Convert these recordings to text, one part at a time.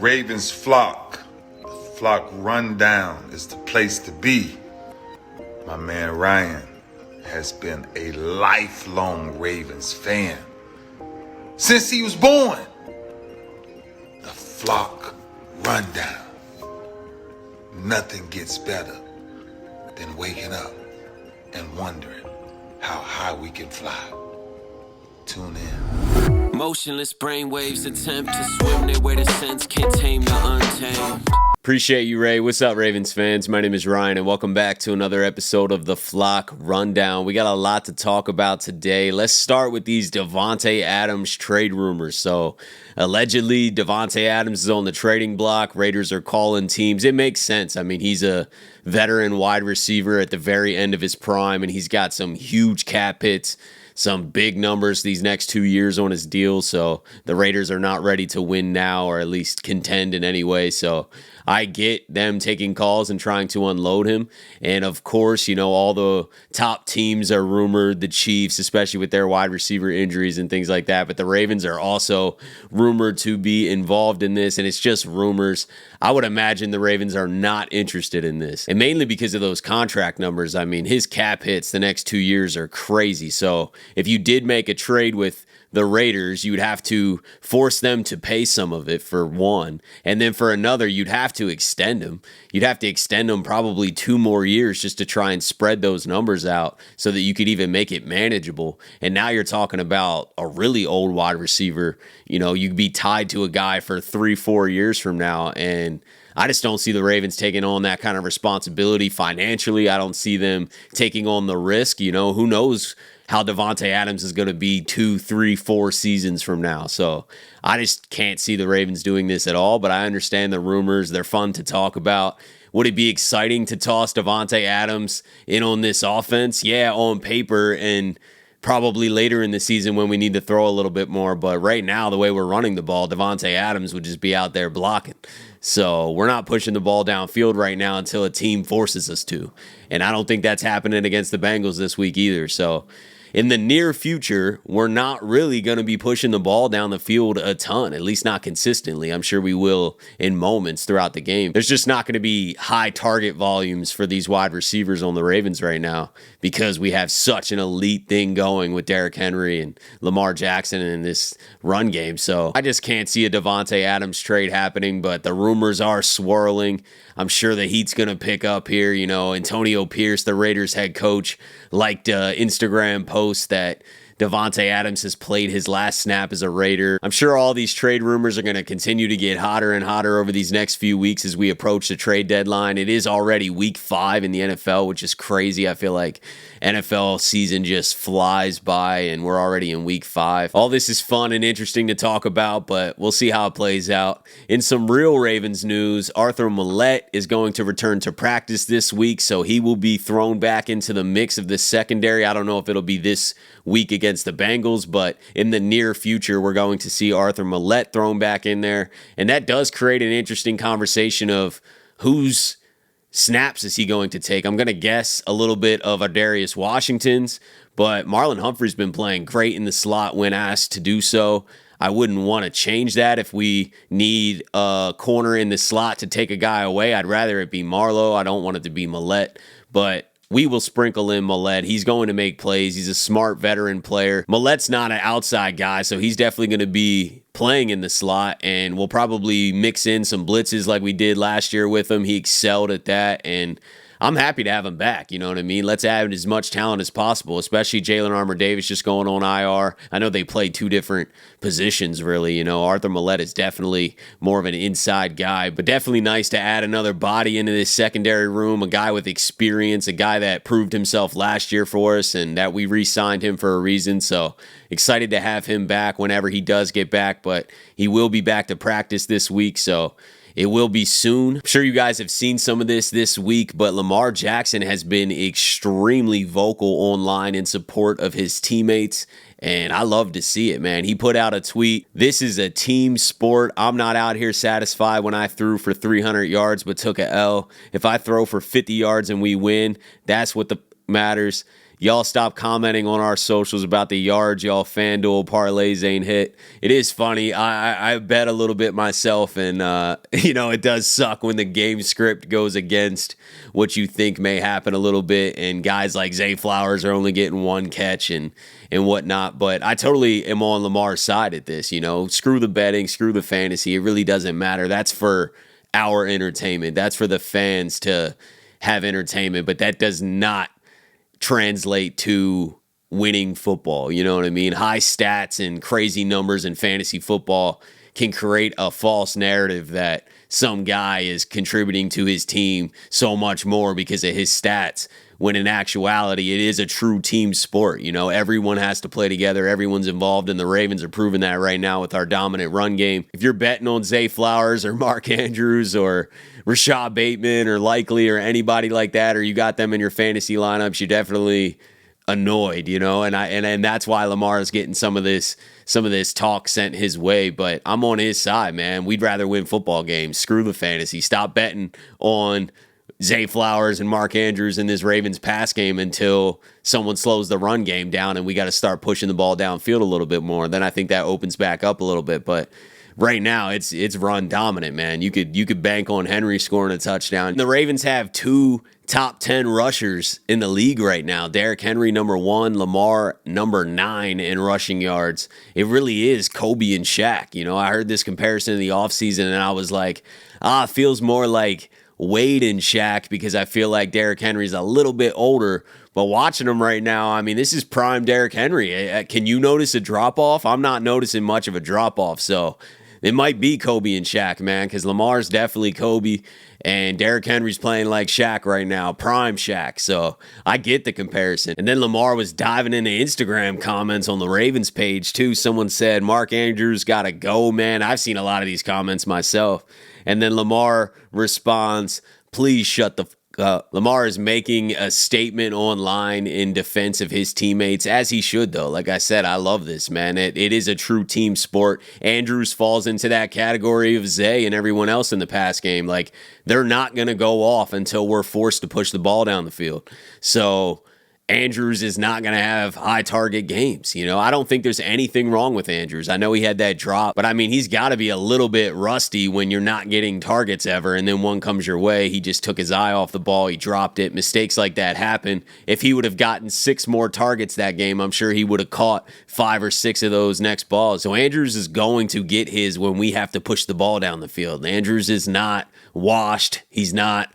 Ravens flock, the flock rundown is the place to be. My man Ryan has been a lifelong Ravens fan since he was born. The flock rundown. Nothing gets better than waking up and wondering how high we can fly. Tune in. Motionless brainwaves attempt to swim their way to sense, can't tame the untamed. Appreciate you, Ray. What's up, Ravens fans? My name is Ryan, and welcome back to another episode of the Flock Rundown. We got a lot to talk about today. Let's start with these Davante Adams trade rumors. So, allegedly, Davante Adams is on the trading block. Raiders are calling teams. It makes sense. I mean, he's a veteran wide receiver at the very end of his prime, and he's got some huge cap hits, some big numbers these next 2 years on his deal. So the Raiders are not ready to win now, or at least contend in any way. So I get them taking calls and trying to unload him. And of course, you know, all the top teams are rumored, the Chiefs, especially with their wide receiver injuries and things like that. But the Ravens are also rumored to be involved in this, and it's just rumors. I would imagine the Ravens are not interested in this, and mainly because of those contract numbers. I mean, his cap hits the next 2 years are crazy. So if you did make a trade with the Raiders, you would have to force them to pay some of it, for one. And then for another, you'd have to extend them. You'd have to extend them probably 2 more years just to try and spread those numbers out so that you could even make it manageable. And now you're talking about a really old wide receiver. You know, you'd be tied to a guy for 3-4 years from now. And I just don't see the Ravens taking on that kind of responsibility financially. I don't see them taking on the risk. You know, who knows how Davante Adams is going to be 2, 3, 4 seasons from now. So I just can't see the Ravens doing this at all, but I understand the rumors. They're fun to talk about. Would it be exciting to toss Davante Adams in on this offense? Yeah, on paper, and probably later in the season when we need to throw a little bit more. But right now, the way we're running the ball, Davante Adams would just be out there blocking. So we're not pushing the ball downfield right now until a team forces us to. And I don't think that's happening against the Bengals this week either. So in the near future, we're not really going to be pushing the ball down the field a ton, at least not consistently. I'm sure we will in moments throughout the game. There's just not going to be high target volumes for these wide receivers on the Ravens right now because we have such an elite thing going with Derrick Henry and Lamar Jackson in this run game. So I just can't see a Davante Adams trade happening, but the rumors are swirling. I'm sure the heat's going to pick up here. You know, Antonio Pierce, the Raiders head coach, liked Instagram post that Davante Adams has played his last snap as a Raider. I'm sure all these trade rumors are going to continue to get hotter and hotter over these next few weeks as we approach the trade deadline. It is already week 5 in the NFL, which is crazy. I feel like NFL season just flies by and we're already in week 5. All this is fun and interesting to talk about, but we'll see how it plays out. In some real Ravens news, Arthur Maulet is going to return to practice this week, so he will be thrown back into the mix of the secondary. I don't know if it'll be this week against the Bengals, but in the near future, we're going to see Arthur Maulet thrown back in there. And that does create an interesting conversation of whose snaps is he going to take. I'm going to guess a little bit of Adarius Washington's, but Marlon Humphrey's been playing great in the slot when asked to do so. I wouldn't want to change that if we need a corner in the slot to take a guy away. I'd rather it be Marlowe. I don't want it to be Maulet, but we will sprinkle in Maulet. He's going to make plays. He's a smart veteran player. Maulet's not an outside guy, so he's definitely going to be playing in the slot, and we'll probably mix in some blitzes like we did last year with him. He excelled at that, and I'm happy to have him back. You know what I mean? Let's add as much talent as possible, especially Jalen Armour-Davis just going on IR. I know they play 2 different positions, really. You know, Arthur Maulet is definitely more of an inside guy, but definitely nice to add another body into this secondary room, a guy with experience, a guy that proved himself last year for us and that we re-signed him for a reason. So excited to have him back whenever he does get back, but he will be back to practice this week, so it will be soon. I'm sure you guys have seen some of this week, but Lamar Jackson has been extremely vocal online in support of his teammates, and I love to see it, man. He put out a tweet. This is a team sport. I'm not out here satisfied when I threw for 300 yards but took a L. If I throw for 50 yards and we win, that's what matters. Y'all stop commenting on our socials about the yards y'all FanDuel parlays ain't hit. It is funny. I bet a little bit myself, and it does suck when the game script goes against what you think may happen a little bit, and guys like Zay Flowers are only getting one catch and whatnot. But I totally am on Lamar's side at this. Screw the betting, screw the fantasy. It really doesn't matter. That's for our entertainment. That's for the fans to have entertainment, but that does not translate to winning football. You know what I mean? High stats and crazy numbers in fantasy football can create a false narrative that some guy is contributing to his team so much more because of his stats, when in actuality, it is a true team sport. Everyone has to play together. Everyone's involved, and the Ravens are proving that right now with our dominant run game. If you're betting on Zay Flowers or Mark Andrews or Rashad Bateman or Likely or anybody like that, or you got them in your fantasy lineups, you're definitely annoyed, and that's why Lamar is getting some of this talk sent his way. But I'm on his side, man. We'd rather win football games. Screw the fantasy. Stop betting on Zay Flowers and Mark Andrews in this Ravens pass game until someone slows the run game down and we got to start pushing the ball downfield a little bit more. Then I think that opens back up a little bit. But right now, it's run dominant, man. You could bank on Henry scoring a touchdown. The Ravens have 2 top 10 rushers in the league right now. Derrick Henry, number 1, Lamar, number 9 in rushing yards. It really is Kobe and Shaq. I heard this comparison in the offseason, and I was like, it feels more like Wade and Shaq, because I feel like Derrick Henry's a little bit older. But watching him right now, I mean, this is prime Derrick Henry. Can you notice a drop-off? I'm not noticing much of a drop-off, so it might be Kobe and Shaq, man, because Lamar's definitely Kobe, and Derrick Henry's playing like Shaq right now, prime Shaq. So I get the comparison. And then Lamar was diving into Instagram comments on the Ravens page, too. Someone said, Mark Andrews got to go, man. I've seen a lot of these comments myself. And then Lamar responds, please shut the Lamar is making a statement online in defense of his teammates, as he should, though. Like I said, I love this, man. It is a true team sport. Andrews falls into that category of Zay and everyone else in the pass game. Like, they're not going to go off until we're forced to push the ball down the field. So Andrews is not going to have high target games. I don't think there's anything wrong with Andrews. I know he had that drop, but I mean, he's got to be a little bit rusty when you're not getting targets ever, and then one comes your way. He just took his eye off the ball. He dropped it. Mistakes like that happen. If he would have gotten 6 more targets that game, I'm sure he would have caught 5 or 6 of those next balls. So Andrews is going to get his when we have to push the ball down the field. Andrews is not washed. He's not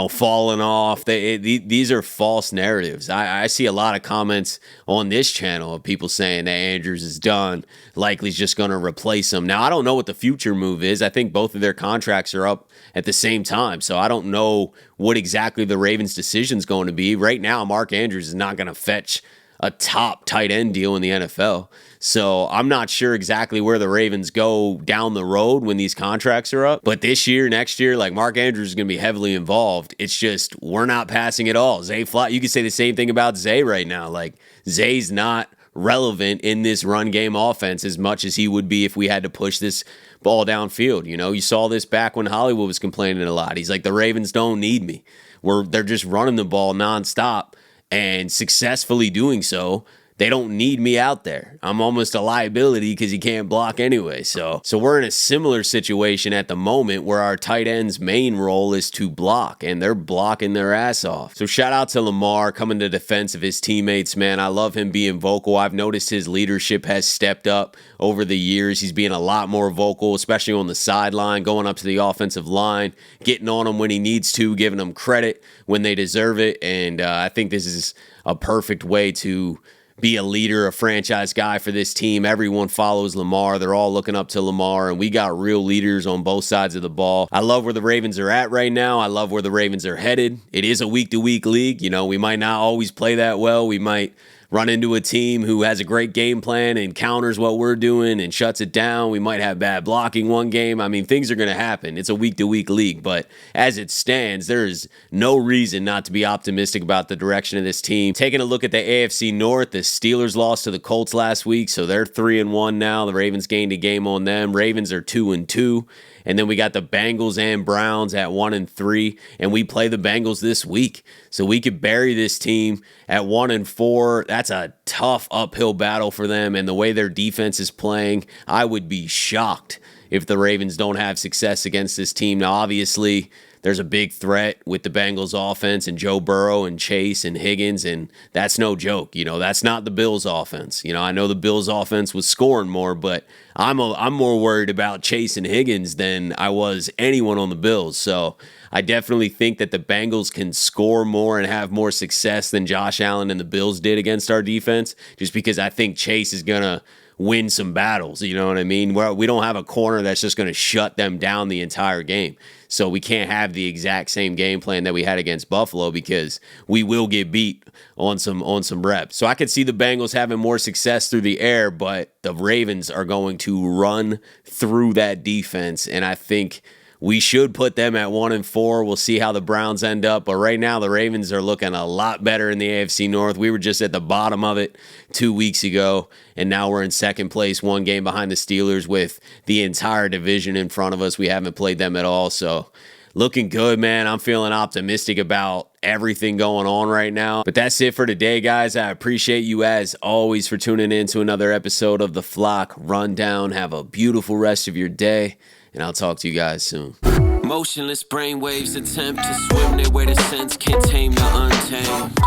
falling off. These are false narratives. I see a lot of comments on this channel of people saying that Andrews is done. Likely's just going to replace him. Now, I don't know what the future move is. I think both of their contracts are up at the same time, so I don't know what exactly the Ravens' decision is going to be. Right now, Mark Andrews is not going to fetch a top tight end deal in the NFL. So I'm not sure exactly where the Ravens go down the road when these contracts are up. But this year, next year, like, Mark Andrews is going to be heavily involved. It's just we're not passing at all. Zay Fly, you could say the same thing about Zay right now. Like, Zay's not relevant in this run game offense as much as he would be if we had to push this ball downfield. You saw this back when Hollywood was complaining a lot. He's like, the Ravens don't need me. They're just running the ball nonstop and successfully doing so. They don't need me out there. I'm almost a liability because he can't block anyway. So we're in a similar situation at the moment where our tight end's main role is to block, and they're blocking their ass off. So shout out to Lamar coming to defense of his teammates, man. I love him being vocal. I've noticed his leadership has stepped up over the years. He's being a lot more vocal, especially on the sideline, going up to the offensive line, getting on them when he needs to, giving them credit when they deserve it. And I think this is a perfect way to be a leader, a franchise guy for this team. Everyone follows Lamar. They're all looking up to Lamar, and we got real leaders on both sides of the ball. I love where the Ravens are at right now. I love where the Ravens are headed. It is a week-to-week league. We might not always play that well. We might run into a team who has a great game plan and counters what we're doing and shuts it down. We might have bad blocking one game. I mean, things are going to happen. It's a week-to-week league, but as it stands, there is no reason not to be optimistic about the direction of this team. Taking a look at the AFC North, the Steelers lost to the Colts last week, so they're 3-1 now. The Ravens gained a game on them. Ravens are 2-2. And then we got the Bengals and Browns at 1-3, and we play the Bengals this week. So we could bury this team at 1-4. That's a tough uphill battle for them, and the way their defense is playing, I would be shocked if the Ravens don't have success against this team. Now, obviously, there's a big threat with the Bengals offense and Joe Burrow and Chase and Higgins, and that's no joke. That's not the Bills offense. I know the Bills offense was scoring more, but I'm more worried about Chase and Higgins than I was anyone on the Bills. So I definitely think that the Bengals can score more and have more success than Josh Allen and the Bills did against our defense, just because I think Chase is going to win some battles, you know what I mean? We don't have a corner that's just going to shut them down the entire game. So we can't have the exact same game plan that we had against Buffalo, because we will get beat on some reps. So I could see the Bengals having more success through the air, but the Ravens are going to run through that defense, and I think we should put them at 1-4. We'll see how the Browns end up. But right now, the Ravens are looking a lot better in the AFC North. We were just at the bottom of it 2 weeks ago, and now we're in second place, one game behind the Steelers with the entire division in front of us. We haven't played them at all. So looking good, man. I'm feeling optimistic about everything going on right now. But that's it for today, guys. I appreciate you as always for tuning in to another episode of the Flock Rundown. Have a beautiful rest of your day, and I'll talk to you guys soon. Motionless brainwaves attempt to swim their way to sense, can't tame the untamed.